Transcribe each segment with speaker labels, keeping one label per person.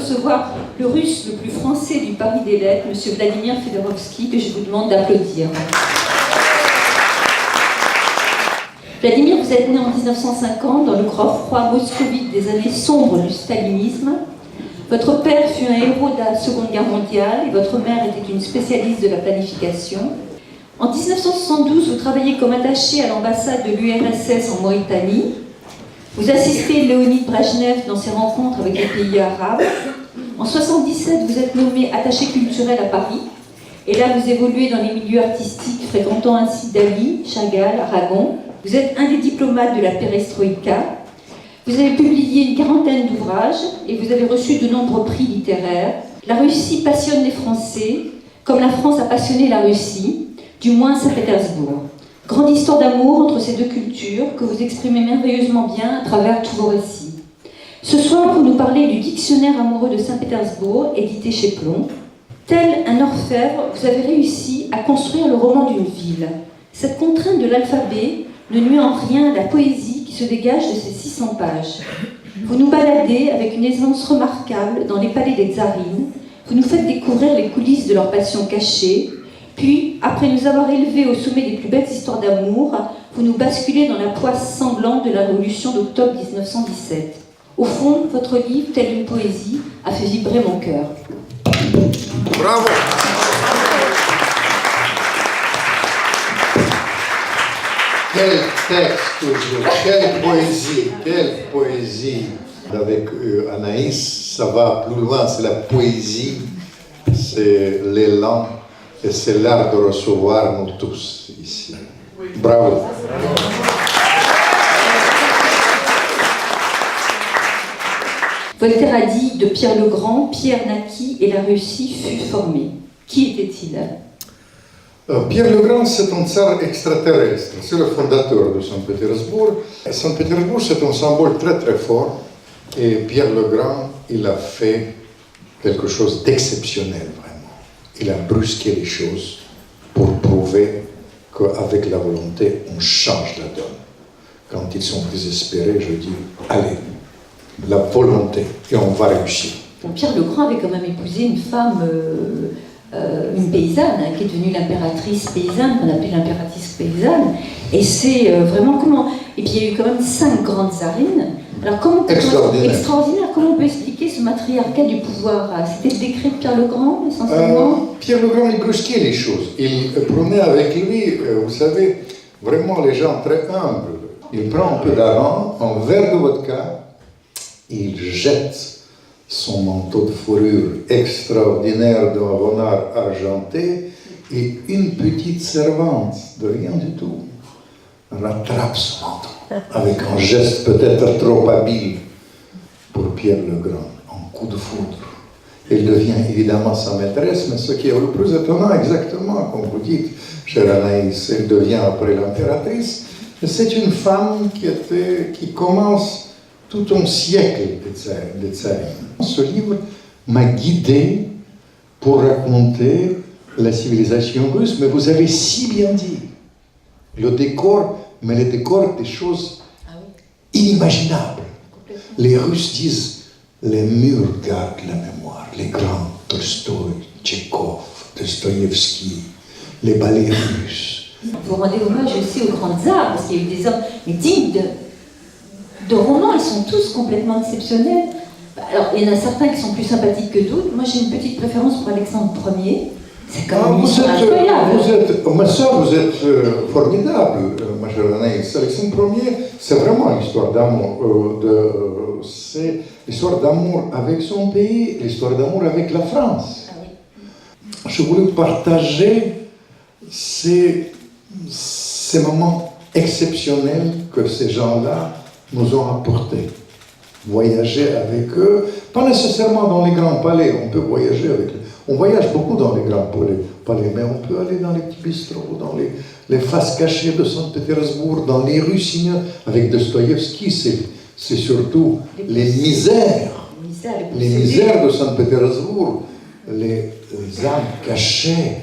Speaker 1: recevoir le russe le plus français du Paris des Lettres, M. Vladimir Fedorovski, que je vous demande d'applaudir. Vladimir, vous êtes né en 1950 dans le grand froid moscovite des années sombres du stalinisme. Votre père fut un héros de la Seconde Guerre mondiale et votre mère était une spécialiste de la planification. En 1972, vous travaillez comme attaché à l'ambassade de l'URSS en Mauritanie. Vous assistez Léonid Brejnev dans ses rencontres avec les pays arabes. En 1977, vous êtes nommé attaché culturel à Paris. Et là, vous évoluez dans les milieux artistiques, fréquentant ainsi Dali, Chagall, Aragon. Vous êtes un des diplomates de la perestroïka. Vous avez publié une quarantaine d'ouvrages et vous avez reçu de nombreux prix littéraires. La Russie passionne les Français, comme la France a passionné la Russie, du moins Saint-Pétersbourg. Grande histoire d'amour entre ces deux cultures que vous exprimez merveilleusement bien à travers tous vos récits. Ce soir, vous nous parlez du dictionnaire amoureux de Saint-Pétersbourg, édité chez Plomb. Tel un orfèvre, vous avez réussi à construire le roman d'une ville. Cette contrainte de l'alphabet ne nuit en rien à la poésie qui se dégage de ces 600 pages. Vous nous baladez avec une aisance remarquable dans les palais des tsarines, vous nous faites découvrir les coulisses de leur passion cachée, puis, après nous avoir élevés au sommet des plus belles histoires d'amour, vous nous basculez dans la poisse sanglante de la Révolution d'octobre 1917. Au fond, votre livre, tel une poésie, a fait vibrer mon cœur.
Speaker 2: Bravo! Quel texte toujours, quelle poésie. Avec Anaïs, ça va plus loin, c'est la poésie, c'est l'élan. Et c'est l'art de recevoir nous tous ici. Bravo.
Speaker 1: Voltaire a dit de Pierre le Grand, Pierre naquit et la Russie fut formée. Qui était-il?
Speaker 2: Pierre le Grand, c'est un tsar extraterrestre. C'est le fondateur de Saint-Pétersbourg. Saint-Pétersbourg, c'est un symbole très très fort. Et Pierre le Grand, il a fait quelque chose d'exceptionnel, vraiment. Il a brusqué les choses pour prouver qu'avec la volonté, on change la donne. Quand ils sont désespérés, je dis, allez, la volonté, et on va réussir.
Speaker 1: Bon, Pierre le Grand avait quand même épousé une femme, une paysanne, qui est devenue l'impératrice paysanne, qu'on appelait l'impératrice paysanne. Et c'est vraiment comment... Et puis il y a eu quand même 5 grandes tsarines. Alors comment extraordinaire. Comment on peut expliquer ce matriarcat du pouvoir? C'était le décret de Pierre le Grand, essentiellement?
Speaker 2: Pierre le Grand, il brusquait les choses. Il prenait avec lui, vous savez, vraiment les gens très humbles. Il prend un peu d'avant, un verre de vodka, il jette son manteau de fourrure extraordinaire d'un renard argenté et une petite servante, de rien du tout, rattrape son manteau. Avec un geste peut-être trop habile pour Pierre le Grand, un coup de foudre. Elle devient évidemment sa maîtresse, mais ce qui est le plus étonnant, exactement comme vous dites, chère Anaïs, elle devient après l'impératrice. C'est une femme qui commence tout un siècle de tsarine. Ce livre m'a guidé pour raconter la civilisation russe, mais vous avez si bien dit, le décor, mais le décor des choses inimaginables. Les Russes disent, les murs gardent la mémoire, les grands, Tolstoï, Tchekhov, Dostoïevski, les ballets russes.
Speaker 1: Vous rendez hommage aussi aux grands tsars, parce qu'il y a eu des hommes dignes de romans, ils sont tous complètement exceptionnels. Alors, il y en a certains qui sont plus sympathiques que d'autres. Moi, j'ai une petite préférence pour Alexandre Ier. C'est quand même incroyable.
Speaker 2: Ma soeur, vous êtes formidable, ma chère Anaïs. Alexandre Ier, c'est vraiment l'histoire d'amour. C'est l'histoire d'amour avec son pays, l'histoire d'amour avec la France.
Speaker 1: Ah oui.
Speaker 2: Je voulais partager ces moments exceptionnels que ces gens-là nous ont apportés. Voyager avec eux, pas nécessairement dans les grands palais, on peut voyager avec eux. On voyage beaucoup dans les grands palais, mais on peut aller dans les petits bistrots, dans les faces cachées de Saint-Pétersbourg, dans les rues sinueuses. Avec Dostoïevski, c'est surtout les misères de Saint-Pétersbourg, les âmes cachées.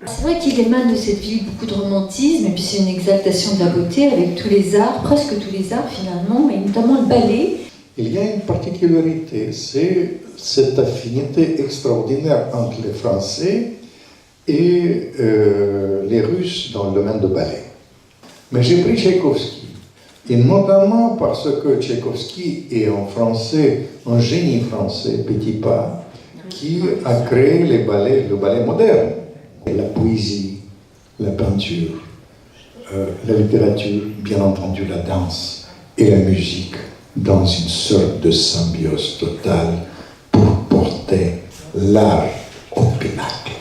Speaker 1: C'est vrai qu'il émane de cette ville beaucoup de romantisme, et puis c'est une exaltation de la beauté avec tous les arts, presque tous les arts finalement, et notamment le ballet.
Speaker 2: il y a une particularité, c'est cette affinité extraordinaire entre les Français et les Russes dans le domaine du ballet. Mais j'ai pris Tchaïkovski, et notamment parce que Tchaïkovski est en français, un génie français, Petipa, qui a créé le ballet moderne, la poésie, la peinture, la littérature, bien entendu la danse et la musique, dans une sorte de symbiose totale pour porter l'art au pinacle.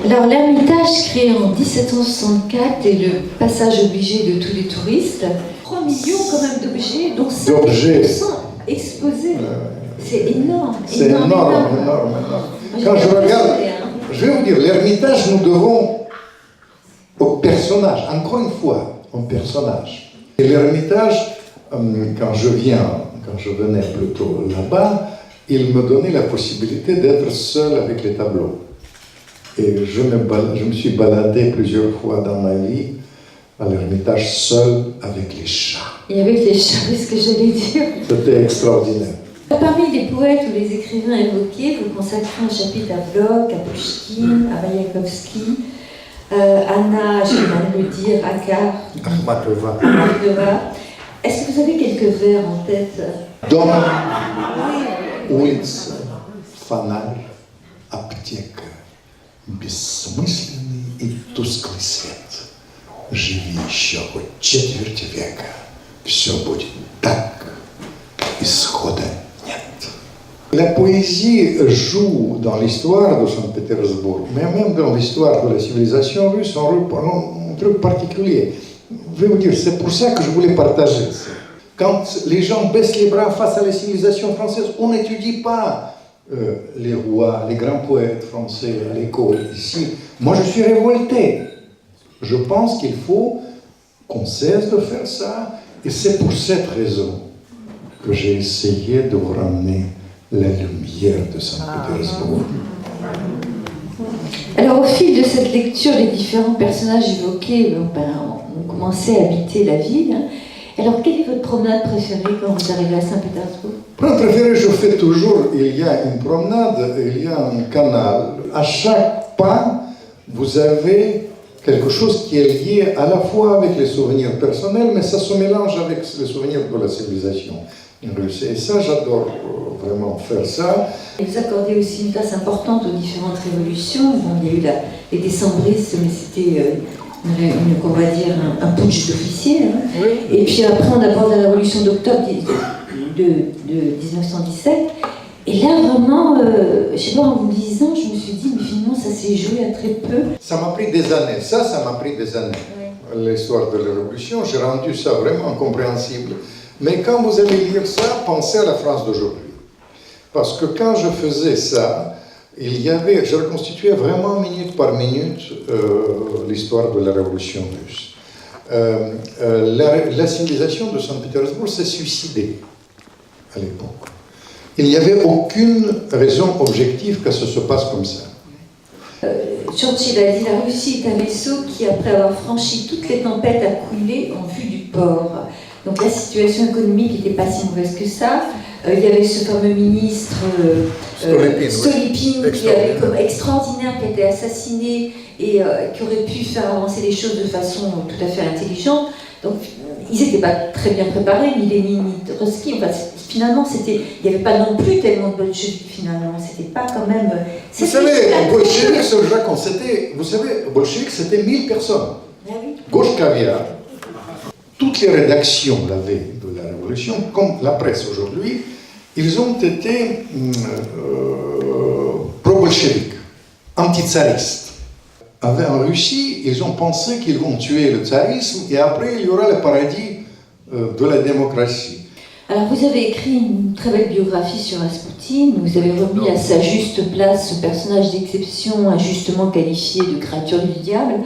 Speaker 1: Alors l'Ermitage, créé en 1764, est le passage obligé de tous les touristes. 3 millions quand même d'objets, dont 5% exposés. C'est énorme.
Speaker 2: C'est énorme. Quand je regarde, je vais vous dire, l'Ermitage, nous devons au personnage, encore une fois, au personnage. Et l'Ermitage, quand je venais plutôt là-bas, il me donnait la possibilité d'être seul avec les tableaux. Et je me suis baladé plusieurs fois dans ma vie à l'Ermitage seul avec les chats.
Speaker 1: Et avec les chats, c'est ce que j'allais dire.
Speaker 2: C'était extraordinaire.
Speaker 1: Parmi les poètes ou les écrivains évoqués, vous consacrez un chapitre à Blok, à Pushkin, à Mayakovsky, Anna, je vais mal le dire, Akar,
Speaker 2: Akhmatova.
Speaker 1: Est-ce que vous avez quelques vers en tête?
Speaker 2: Дом, улица, фонарь, аптека, бессмысленный и тусклый свет. Живи еще хоть четверть века, все будет так, исхода нет. La poésie joue dans l'histoire de Saint-Pétersbourg, mais même dans l'histoire de la civilisation russe, un truc particulier. Je vais vous dire, c'est pour ça que je voulais partager ça. Quand les gens baissent les bras face à la civilisation française, on n'étudie pas les rois, les grands poètes français à l'école ici. Moi, je suis révolté. Je pense qu'il faut qu'on cesse de faire ça. Et c'est pour cette raison que j'ai essayé de vous ramener la lumière de Saint-Pétersbourg.
Speaker 1: Alors, au fil de cette lecture, les différents personnages évoqués ont commencé à habiter la ville. Alors, quelle est votre promenade préférée quand vous arrivez à Saint-Pétersbourg?
Speaker 2: Promenade préférée, je fais toujours, il y a une promenade, il y a un canal. À chaque pas, vous avez quelque chose qui est lié à la fois avec les souvenirs personnels, mais ça se mélange avec les souvenirs de la civilisation russe. Et ça, j'adore vraiment faire ça.
Speaker 1: Et vous accordez aussi une place importante aux différentes révolutions. Bon, il y a eu les décembristes, mais c'était, on va dire, un putsch d'officiers. Hein. Oui. Et puis après, on aborde la révolution d'octobre de 1917. Et là, vraiment, je ne sais pas, en vous lisant, je me suis dit, mais finalement, ça s'est joué à très peu.
Speaker 2: Ça m'a pris des années. Ça m'a pris des années. Oui. L'histoire de la révolution, j'ai rendu ça vraiment incompréhensible. Mais quand vous allez lire ça, pensez à la France d'aujourd'hui. Parce que quand je faisais ça, je reconstituais vraiment minute par minute l'histoire de la révolution russe. La civilisation de Saint-Pétersbourg s'est suicidée à l'époque. Il n'y avait aucune raison objective que ça se passe comme ça.
Speaker 1: Churchill a dit « La Russie est un vaisseau qui, après avoir franchi toutes les tempêtes, a coulé en vue du port ». Donc la situation économique n'était pas si mauvaise que ça. Il y avait ce fameux ministre Stolypine, qui avait comme extraordinaire, qui a été assassiné et qui aurait pu faire avancer les choses de façon tout à fait intelligente. Donc ils n'étaient pas très bien préparés, ni Lénine ni Trotsky. Enfin, finalement, il n'y avait pas non plus tellement de bolcheviks, finalement. C'était pas quand même...
Speaker 2: Vous savez, bolcheviks, vous savez, bolcheviks, c'était 1000 personnes.
Speaker 1: Ah oui.
Speaker 2: Gauche caviar. Toutes les rédactions la veille de la Révolution, comme la presse aujourd'hui, ils ont été pro-bolcheviques, anti-tsaristes. En Russie, ils ont pensé qu'ils vont tuer le tsarisme et après il y aura le paradis de la démocratie.
Speaker 1: Alors vous avez écrit une très belle biographie sur Raspoutine, vous avez remis à sa juste place ce personnage d'exception injustement qualifié de créature du diable.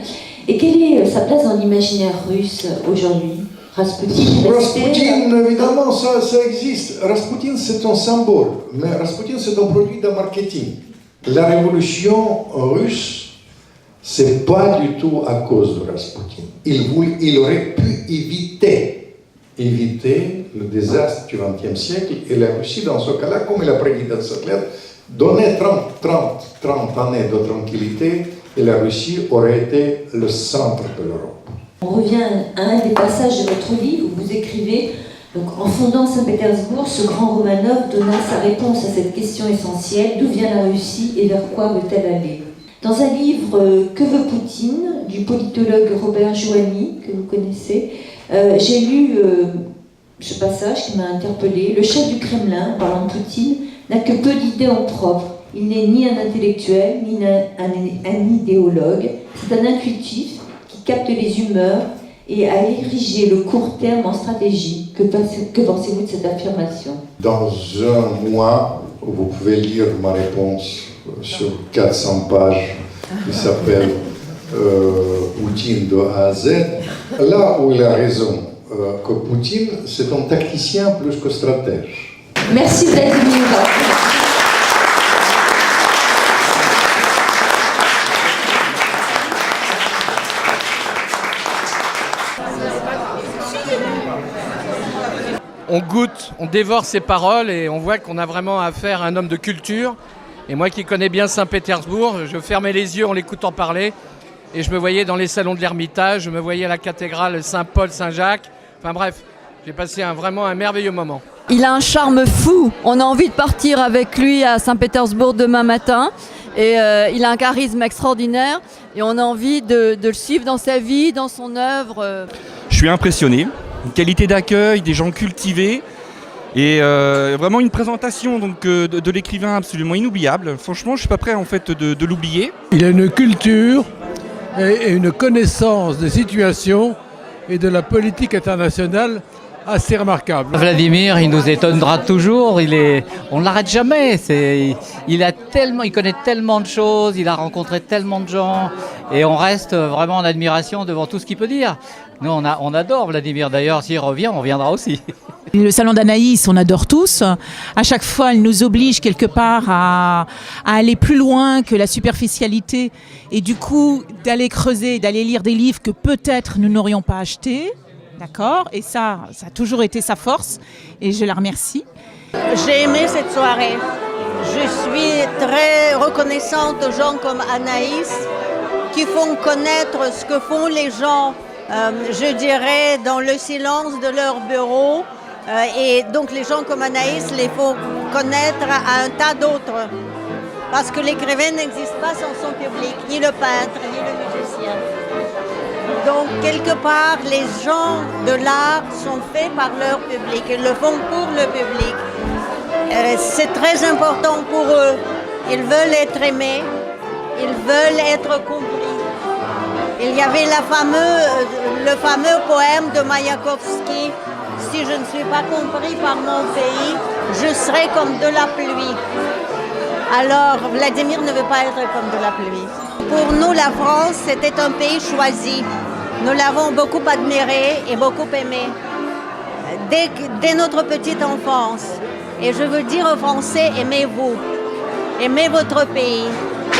Speaker 1: Et quelle est sa place dans l'imaginaire russe aujourd'hui?
Speaker 2: Raspoutine, évidemment, ça existe. Raspoutine, c'est un symbole, mais Raspoutine, c'est un produit de marketing. La révolution russe, c'est pas du tout à cause de Raspoutine. Il aurait pu éviter le désastre du XXe siècle, et la Russie, dans ce cas-là, comme il a prédit dans cette lettre, donnait 30 années de tranquillité, et la Russie aurait été le centre de l'Europe.
Speaker 1: On revient à un des passages de votre livre où vous écrivez donc, en fondant Saint-Pétersbourg, ce grand Romanov donna sa réponse à cette question essentielle: d'où vient la Russie et vers quoi veut-elle aller? Dans un livre Que veut Poutine du politologue Robert Joanny, que vous connaissez, j'ai lu ce passage qui m'a interpellée. Le chef du Kremlin, parlant de Poutine, n'a que peu d'idées en propre. Il n'est ni un intellectuel, ni un idéologue. C'est un intuitif qui capte les humeurs et a érigé le court terme en stratégie. Que pensez-vous de cette affirmation?
Speaker 2: Dans un mois, vous pouvez lire ma réponse sur 400 pages qui s'appelle Poutine de A à Z. Là où il a raison, que Poutine, c'est un tacticien plus que stratège.
Speaker 1: Merci Vladimir.
Speaker 3: On goûte, on dévore ses paroles et on voit qu'on a vraiment affaire à un homme de culture. Et moi qui connais bien Saint-Pétersbourg, je fermais les yeux en l'écoutant parler et je me voyais dans les salons de l'Ermitage, je me voyais à la cathédrale Saint-Paul-Saint-Jacques. Enfin bref, j'ai passé vraiment un merveilleux moment.
Speaker 4: Il a un charme fou. On a envie de partir avec lui à Saint-Pétersbourg demain matin. Et il a un charisme extraordinaire et on a envie de le suivre dans sa vie, dans son œuvre.
Speaker 5: Je suis impressionné. Une qualité d'accueil, des gens cultivés et vraiment une présentation donc, de l'écrivain absolument inoubliable. Franchement, je ne suis pas prêt en fait de l'oublier.
Speaker 6: Il a une culture et une connaissance des situations et de la politique internationale assez remarquable.
Speaker 7: Vladimir, il nous étonnera toujours, on ne l'arrête jamais, il connaît tellement de choses, il a rencontré tellement de gens et on reste vraiment en admiration devant tout ce qu'il peut dire. Nous on adore Vladimir, d'ailleurs s'il revient, on reviendra aussi.
Speaker 8: Le salon d'Anaïs, on adore tous. À chaque fois, elle nous oblige quelque part à aller plus loin que la superficialité et du coup d'aller creuser, d'aller lire des livres que peut-être nous n'aurions pas achetés. D'accord? Et ça a toujours été sa force et je la remercie.
Speaker 9: J'ai aimé cette soirée. Je suis très reconnaissante aux gens comme Anaïs qui font connaître ce que font les gens, je dirais, dans le silence de leur bureau. Et donc les gens comme Anaïs les font connaître à un tas d'autres. Parce que l'écrivain n'existe pas sans son public, ni le peintre, ni le musicien. Donc, quelque part, les gens de l'art sont faits par leur public. Ils le font pour le public. C'est très important pour eux. Ils veulent être aimés. Ils veulent être compris. Il y avait le fameux poème de Mayakovsky. Si je ne suis pas compris par mon pays, je serai comme de la pluie. Alors, Vladimir ne veut pas être comme de la pluie. Pour nous, la France, c'était un pays choisi. Nous l'avons beaucoup admiré et beaucoup aimé dès notre petite enfance. Et je veux dire aux Français, aimez-vous, aimez votre pays,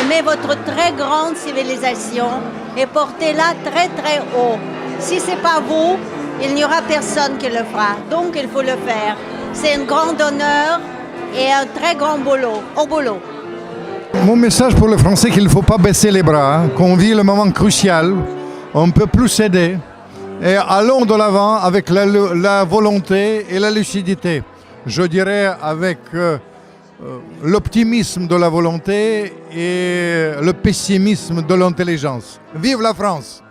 Speaker 9: aimez votre très grande civilisation et portez-la très très haut. Si ce n'est pas vous, il n'y aura personne qui le fera. Donc il faut le faire. C'est un grand honneur et un très grand boulot, au boulot.
Speaker 10: Mon message pour les Français, c'est qu'il ne faut pas baisser les bras, qu'on vit le moment crucial. On ne peut plus céder et allons de l'avant avec la volonté et la lucidité. Je dirais avec l'optimisme de la volonté et le pessimisme de l'intelligence. Vive la France!